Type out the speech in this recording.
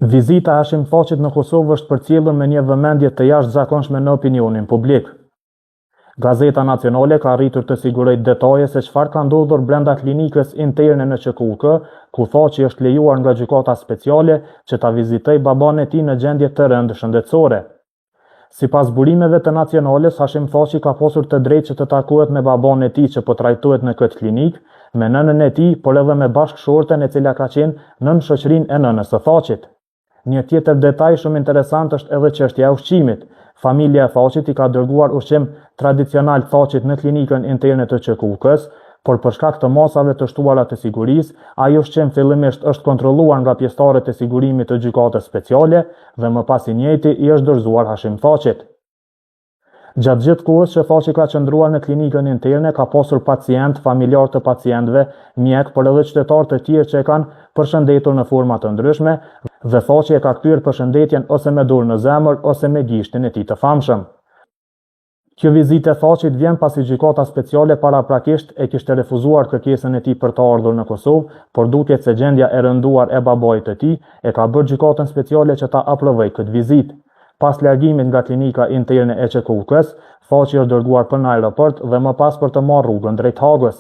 Vizita e Hashim Thaqit në Kosovë është përcjellur me një vëmendje të jashtëzakonshme në opinionin publik. Gazeta Nacionale ka arritur të sigurojë detaje se çfarë ka ndodhur brenda klinikës interne në QKUK, ku Thaqi është lejuar nga gjykata speciale që ta vizitojë baban e tij në gjendje të rëndë shëndetësore. Sipas burimeve të Nacionales, Hashim Thaqi ka pasur të drejtë që të takohet me baban e tij që po trajtohet në këtë klinikë, me nënën e tij, por edhe me bashkëshorten e cila ka qenë nën shoqërinë e nënës së Thaqit. Një tjetër detaj shumë interesant është edhe çështja e ushqimit. Familja e Thaqit I ka dërguar ushqim tradicional Thaqit në klinikën interne të QKUK-s, por për shkak të masave të shtuara të sigurisë, ai ushqim fillimisht është kontrolluar nga pjesëtarët e sigurimit të gjykatës speciale dhe më pas I njëjti I është dorëzuar Hashim Thaqit. Gjatë gjithë kohës që Thaqi ka qëndruar në klinikën interne, ka pasur pacient, familjar të pacientëve, mjek, por edhe qytetarë të tjerë që e kanë përshëndetur në forma të ndryshme, dhe Thaqi e ka kthyer përshëndetjen ose me dorë në zemër ose me gishtin e tij të famshëm. Kjo vizitë e Thaqit vjen pasi gjykata speciale paraprakisht e kishte refuzuar kërkesën e tij për të ardhur në Kosovë, por duket se gjendja e rënduar e babait të tij e ka bërë gjykatën speciale që ta aprovojë këtë vizitë. Pas largimit nga klinika interne e QKUK-s, Thaqi është dërguar për në aeroport dhe më pas për të marrë rrugën drejt Hagës.